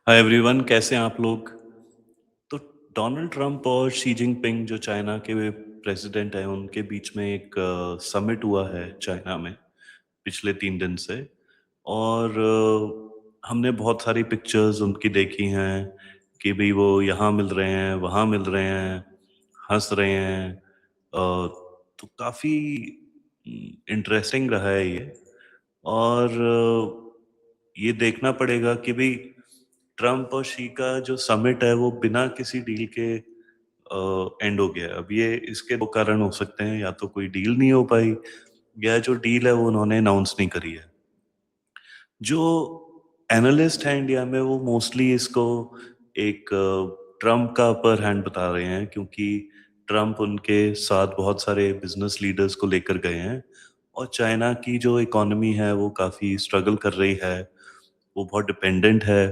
Hi everyone, कैसे हैं आप लोग। तो डोनाल्ड ट्रंप और शी जिनपिंग जो चाइना के प्रेसिडेंट हैं उनके बीच में एक समिट हुआ है चाइना में पिछले 3 दिन से। और हमने बहुत सारी पिक्चर्स उनकी देखी हैं कि भाई वो यहाँ मिल रहे हैं, वहाँ मिल रहे हैं, हंस रहे हैं। तो काफ़ी इंटरेस्टिंग रहा है ये। और ये देखना पड़ेगा कि भाई ट्रम्प और शी का जो समिट है वो बिना किसी डील के एंड हो गया। अब ये इसके दो कारण हो सकते हैं, या तो कोई डील नहीं हो पाई या जो डील है वो उन्होंने अनाउंस नहीं करी है। जो एनालिस्ट हैं इंडिया में वो मोस्टली इसको एक ट्रम्प का अपर हैंड बता रहे हैं, क्योंकि ट्रम्प उनके साथ बहुत सारे बिजनेस लीडर्स को लेकर गए हैं और चाइना की जो इकोनॉमी है वो काफ़ी स्ट्रगल कर रही है। वो बहुत डिपेंडेंट है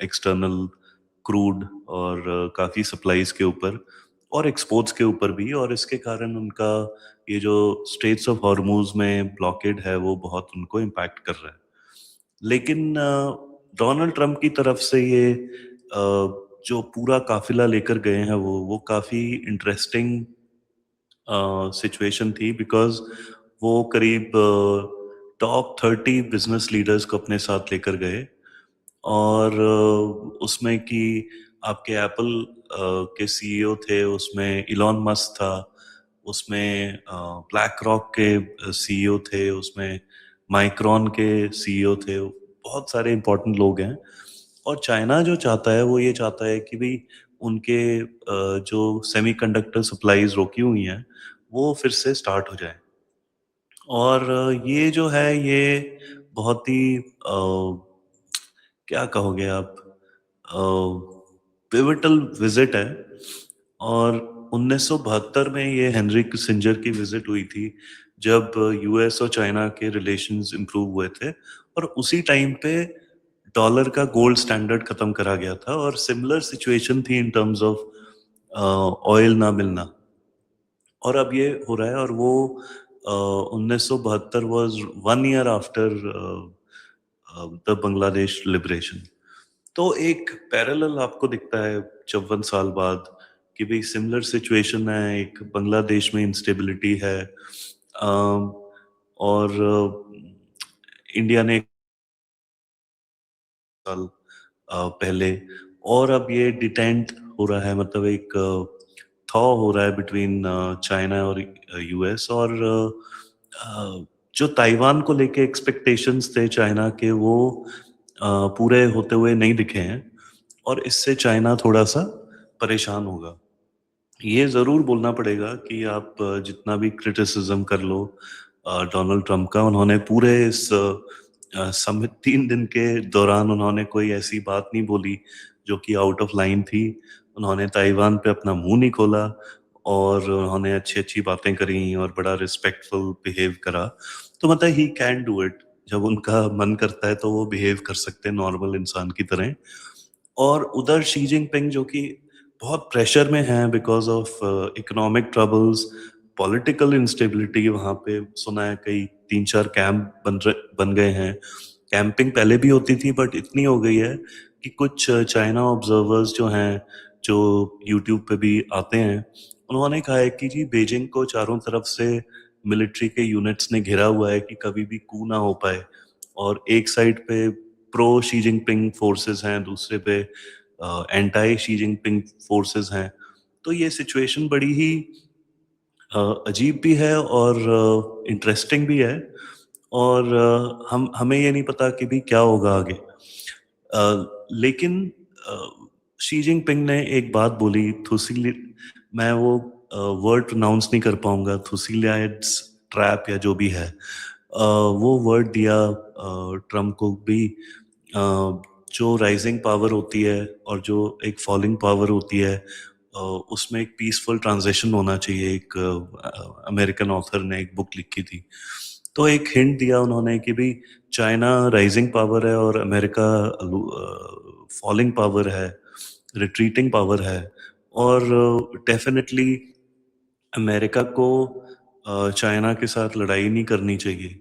एक्सटर्नल क्रूड और काफ़ी सप्लाईज के ऊपर और एक्सपोर्ट्स के ऊपर भी। और इसके कारण उनका ये जो स्ट्रेट्स ऑफ हॉर्मूज में ब्लॉकेड है वो बहुत उनको इम्पैक्ट कर रहा है। लेकिन डोनाल्ड ट्रंप की तरफ से ये जो पूरा काफिला लेकर गए हैं वो काफ़ी इंटरेस्टिंग सिचुएशन थी, बिकॉज़ वो करीब टॉप 30 बिज़नेस लीडर्स को अपने साथ लेकर गए। और उसमें कि आपके एप्पल के सीईओ थे, उसमें इलॉन मस्क था, उसमें ब्लैक रॉक के सीईओ थे, उसमें माइक्रॉन के सीईओ थे। बहुत सारे इंपॉर्टेंट लोग हैं। और चाइना जो चाहता है वो ये चाहता है कि भाई उनके जो सेमीकंडक्टर सप्लाईज रोकी हुई हैं वो फिर से स्टार्ट हो जाए। और ये जो है ये बहुत ही क्या कहोगे आप, पिवटल विजिट है। और 1972 में ये हेनरी किसिंजर की विजिट हुई थी, जब यूएस और चाइना के रिलेशंस इंप्रूव हुए थे। और उसी टाइम पे डॉलर का गोल्ड स्टैंडर्ड खत्म करा गया था और सिमिलर सिचुएशन थी इन टर्म्स ऑफ ऑयल ना मिलना। और अब ये हो रहा है। और वो 1972 was 1 year after the Bangladesh liberation. तो एक पैरेलल आपको दिखता है 54 साल बाद कि भाई सिमिलर सिचुएशन है, एक बांग्लादेश में इंस्टेबिलिटी है। और इंडिया ने साल पहले। और अब ये डिटेंट हो रहा है, मतलब एक थॉ हो रहा है बिटवीन चाइना और यूएस। और जो ताइवान को लेके एक्सपेक्टेशंस थे चाइना के वो पूरे होते हुए नहीं दिखे हैं। और इससे चाइना थोड़ा सा परेशान होगा। ये ज़रूर बोलना पड़ेगा कि आप जितना भी क्रिटिसिज्म कर लो डोनाल्ड ट्रंप का, उन्होंने पूरे इस समिट 3 दिन के दौरान उन्होंने कोई ऐसी बात नहीं बोली जो कि आउट ऑफ लाइन थी। उन्होंने ताइवान पे अपना मुंह नहीं खोला और उन्होंने अच्छी-अच्छी बातें करी और बड़ा रिस्पेक्टफुल बिहेव करा। तो मतलब ही कैन डू इट। जब उनका मन करता है तो वो बिहेव कर सकते हैं नॉर्मल इंसान की तरह। और उधर शी जिनपिंग जो कि बहुत प्रेशर में हैं because of economic troubles, political instability. वहाँ पे सुना है कई 3-4 कैंप बन गए हैं। कैंपिंग पहले भी होती थी बट इतनी हो गई है कि कुछ चाइना ऑब्जर्वर्स जो हैं, जो यूट्यूब पे भी आते हैं, उन्होंने कहा है कि जी बीजिंग को चारों तरफ से मिलिट्री के यूनिट्स ने घेरा हुआ है कि कभी भी कू ना हो पाए। और एक साइड पे प्रो शी जिनपिंग फोर्सेस हैं, दूसरे पे एंटी शी जिनपिंग फोर्सेस हैं। तो ये सिचुएशन बड़ी ही अजीब भी है और इंटरेस्टिंग भी है। और हम हमें ये नहीं पता कि भी क्या होगा आगे। लेकिन शी जिनपिंग ने एक बात बोली, थुसीली, मैं वो वर्ड प्रोनाउंस नहीं कर पाऊंगा, थुसीलियाड्स ट्रैप या जो भी है। वो वर्ड दिया ट्रम्प को भी। जो राइजिंग पावर होती है और जो एक फॉलिंग पावर होती है, उसमें एक पीसफुल ट्रांजिशन होना चाहिए। एक अमेरिकन ऑथर ने एक बुक लिखी थी, तो एक हिंट दिया उन्होंने कि भी चाइना राइजिंग पावर है और अमेरिका फॉलिंग पावर है, रिट्रीटिंग पावर है। और डेफिनेटली अमेरिका को चाइना के साथ लड़ाई नहीं करनी चाहिए।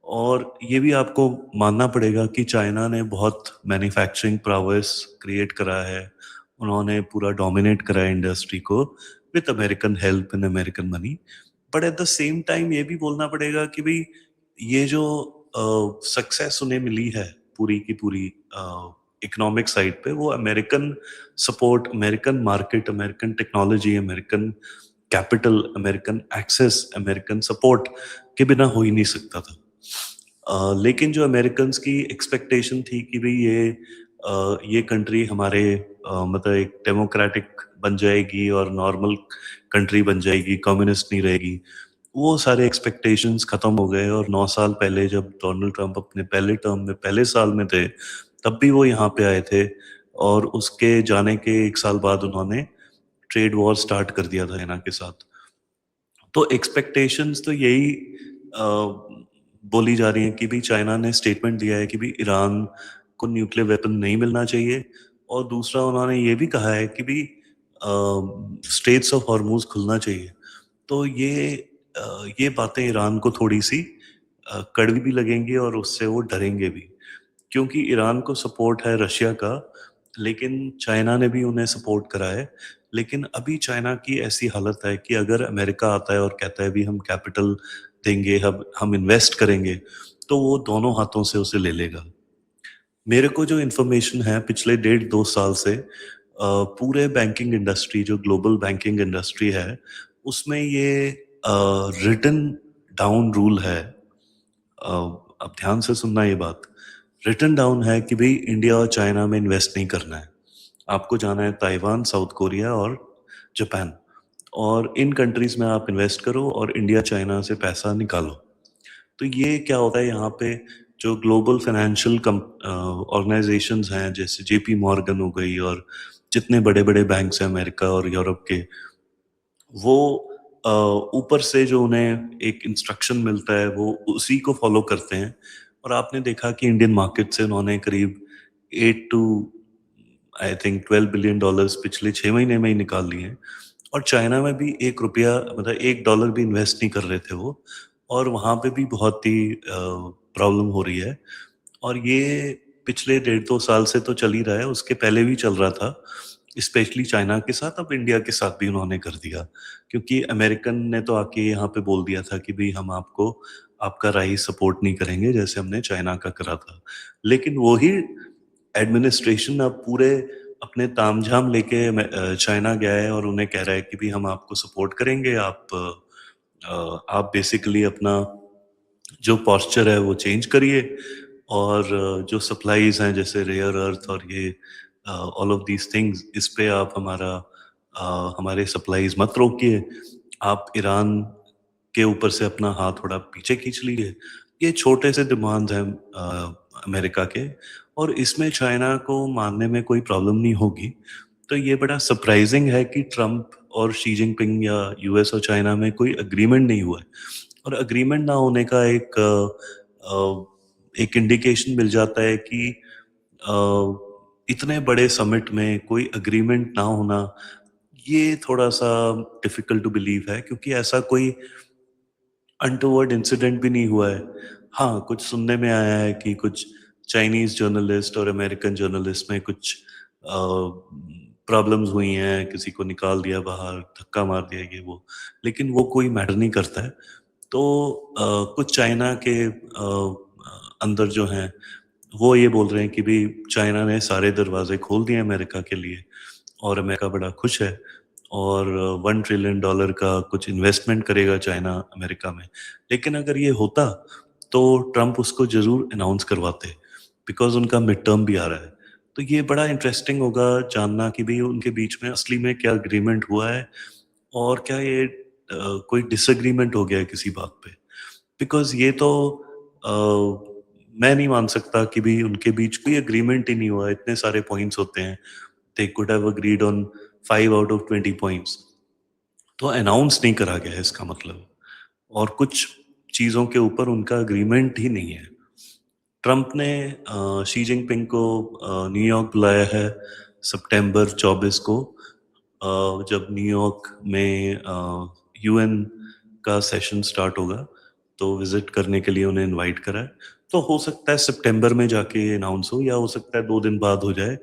और ये भी आपको मानना पड़ेगा कि चाइना ने बहुत मैन्युफैक्चरिंग prowess क्रिएट करा है। उन्होंने पूरा डोमिनेट करा है इंडस्ट्री को with American help and American money. But at the same time ये भी बोलना पड़ेगा कि भई ये जो सक्सेस उन्हें मिली है पूरी की पूरी इकोनॉमिक साइड पे, वो American support, American market, American technology, American capital, American access, American support के बिना हो ही नहीं सकता था। लेकिन जो अमेरिकन्स की एक्सपेक्टेशन थी कि भई ये कंट्री हमारे मतलब एक डेमोक्रेटिक बन जाएगी और नॉर्मल कंट्री बन जाएगी, कम्युनिस्ट नहीं रहेगी। वो सारे एक्सपेक्टेशंस खत्म हो गए और 9 साल पहले जब डोनाल्ड ट्रंप अपने पहले टर्म में पहले साल में थे, तब भी वो यहाँ पे आए थे और उसके जाने के 1 साल बाद उन्होंने ट्रेड वॉर स्टार्ट कर दिया था चाइना के साथ। तो एक्सपेक्टेशंस तो यही बोली जा रही हैं कि भी चाइना ने स्टेटमेंट दिया है कि भी ईरान को न्यूक्लियर वेपन नहीं मिलना चाहिए और दूसरा उन्होंने ये भी कहा है कि भी स्ट्रेट्स ऑफ हॉर्मूज खुलना चाहिए। तो ये बातें ईरान को थोड़ी सी कड़वी भी लगेंगी और उससे वो डरेंगे भी, क्योंकि ईरान को सपोर्ट है रशिया का, लेकिन चाइना ने भी उन्हें सपोर्ट करा है। लेकिन अभी चाइना की ऐसी हालत है कि अगर अमेरिका आता है और कहता है भी हम कैपिटल देंगे, हम इन्वेस्ट करेंगे, तो वो दोनों हाथों से उसे ले लेगा। मेरे को जो इन्फॉर्मेशन है पिछले 1.5-2 साल से पूरे बैंकिंग इंडस्ट्री, जो ग्लोबल बैंकिंग इंडस्ट्री है, उसमें ये रिटन डाउन रूल है। अ, अब ध्यान से सुनना ये बात, रिटन डाउन है कि भाई इंडिया और चाइना में इन्वेस्ट नहीं करना है। आपको जाना है ताइवान, साउथ कोरिया और जापान, और इन कंट्रीज में आप इन्वेस्ट करो और इंडिया चाइना से पैसा निकालो। तो ये क्या होता है यहाँ पे, जो ग्लोबल फाइनेंशियल ऑर्गेनाइजेशंस हैं जैसे जेपी मॉर्गन हो गई और जितने बड़े बड़े बैंक्स हैं अमेरिका और यूरोप के, वो ऊपर से जो उन्हें एक इंस्ट्रक्शन मिलता है वो उसी को फॉलो करते हैं। और आपने देखा कि इंडियन मार्केट से उन्होंने करीब 8 टू आई थिंक $12 बिलियन पिछले 6 महीने में ही निकाल लिए हैं। और चाइना में भी 1 रुपया मतलब $1 भी इन्वेस्ट नहीं कर रहे थे वो, और वहाँ पे भी बहुत ही प्रॉब्लम हो रही है। और ये पिछले 1.5-2 साल से तो चल ही रहा है, उसके पहले भी चल रहा था, स्पेशली चाइना के साथ। अब इंडिया के साथ भी उन्होंने कर दिया, क्योंकि अमेरिकन ने तो आके यहाँ पे बोल दिया था कि भाई हम आपको आपका राइस सपोर्ट नहीं करेंगे जैसे हमने चाइना का करा था। लेकिन वही एडमिनिस्ट्रेशन अब पूरे अपने तामझाम लेके चाइना गया है और उन्हें कह रहा है कि भाई हम आपको सपोर्ट करेंगे, आप बेसिकली अपना जो पोस्चर है वो चेंज करिए, और जो सप्लाईज हैं जैसे रेयर अर्थ और ये ऑल ऑफ दीज थिंग्स, इस पे आप हमारे सप्लाईज मत रोकिए। आप ईरान के ऊपर से अपना हाथ थोड़ा पीछे खींच लीजिए। ये छोटे से डिमांड्स हैं अमेरिका के, और इसमें चाइना को मानने में कोई प्रॉब्लम नहीं होगी। तो ये बड़ा सरप्राइजिंग है कि ट्रम्प और शी जिनपिंग या यूएस और चाइना में कोई एग्रीमेंट नहीं हुआ है। और एग्रीमेंट ना होने का एक इंडिकेशन मिल जाता है कि अ, इतने बड़े समिट में कोई एग्रीमेंट ना होना, ये थोड़ा सा डिफिकल्ट टू बिलीव है, क्योंकि ऐसा कोई अनटोवर्ड इंसिडेंट भी नहीं हुआ है। हाँ, कुछ सुनने में आया है कि कुछ चाइनीज जर्नलिस्ट और अमेरिकन जर्नलिस्ट में कुछ प्रॉब्लम्स हुई हैं, किसी को निकाल दिया बाहर, धक्का मार दिया ये वो, लेकिन वो कोई मैटर नहीं करता है। तो कुछ चाइना के अंदर जो हैं, वो ये बोल रहे हैं कि भी चाइना ने सारे दरवाजे खोल दिए अमेरिका के लिए, और अमेरिका बड़ा खुश है, और $1 ट्रिलियन का कुछ इन्वेस्टमेंट करेगा चाइना अमेरिका में। लेकिन अगर ये होता तो ट्रम्प उसको जरूर अनाउंस करवाते, बिकॉज उनका मिड टर्म भी आ रहा है। तो ये बड़ा इंटरेस्टिंग होगा जानना कि भाई उनके बीच में असली में क्या अग्रीमेंट हुआ है, और क्या ये कोई डिसएग्रीमेंट हो गया है किसी बात पे। बिकॉज ये तो मैं नहीं मान सकता कि भी उनके बीच कोई एग्रीमेंट ही नहीं हुआ। इतने सारे पॉइंट्स होते हैं, they could have agreed on 5 out of 20 points, तो अनाउंस नहीं करा गया है इसका मतलब, और कुछ चीज़ों के ऊपर उनका एग्रीमेंट ही नहीं है। ट्रम्प ने शी जिनपिंग को न्यूयॉर्क बुलाया है सितंबर 24 को, जब न्यूयॉर्क में यूएन का सेशन स्टार्ट होगा। तो विज़िट करने के लिए उन्हें इनवाइट करा है। तो हो सकता है सितंबर में जाके ये अनाउंस हो या हो सकता है 2 दिन बाद हो जाए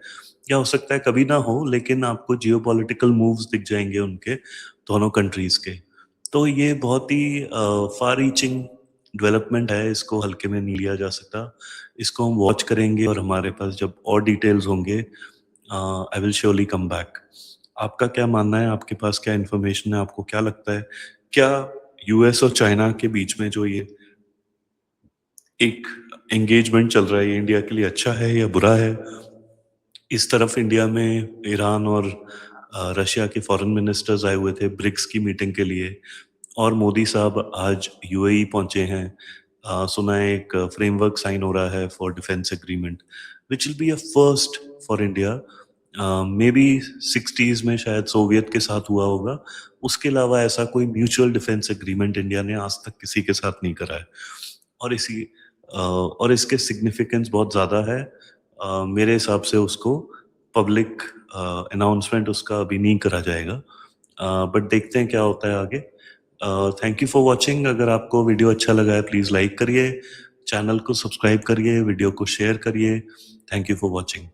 या हो सकता है कभी ना हो, लेकिन आपको जियोपॉलिटिकल मूव्स दिख जाएँगे उनके, दोनों कंट्रीज़ के। तो ये बहुत ही फार रीचिंग डेवलपमेंट है, इसको हल्के में नहीं लिया जा सकता। इसको हम वॉच करेंगे और हमारे पास जब और डिटेल्स होंगे I will surely come back. आपका क्या मानना है? आपके पास क्या इन्फॉर्मेशन है? आपको क्या लगता है? क्या यूएस और चाइना के बीच में जो ये एक एंगेजमेंट चल रहा है, ये इंडिया के लिए अच्छा है या बुरा है? इस तरफ इंडिया में ईरान और रशिया के फॉरेन मिनिस्टर्स आए हुए थे ब्रिक्स की मीटिंग के लिए और मोदी साहब आज यूएई पहुंचे हैं। सुना है एक फ्रेमवर्क साइन हो रहा है for defence agreement which will be a first for India. May be 60s में शायद सोवियत के साथ हुआ होगा। उसके अलावा ऐसा कोई म्यूचुअल डिफेंस एग्रीमेंट इंडिया ने आज तक किसी के साथ नहीं करा है। और और इसके सिग्निफिकेंस बहुत ज़्यादा है। मेरे हिसाब से उसको पब्लिक अनाउंसमेंट उसका अभी नहीं करा जाएगा, बट देखते हैं क्या होता है आगे। Thank you for watching. अगर आपको वीडियो अच्छा लगा है प्लीज़ लाइक करिए, चैनल को सब्सक्राइब करिए, वीडियो को शेयर करिए। Thank you for watching.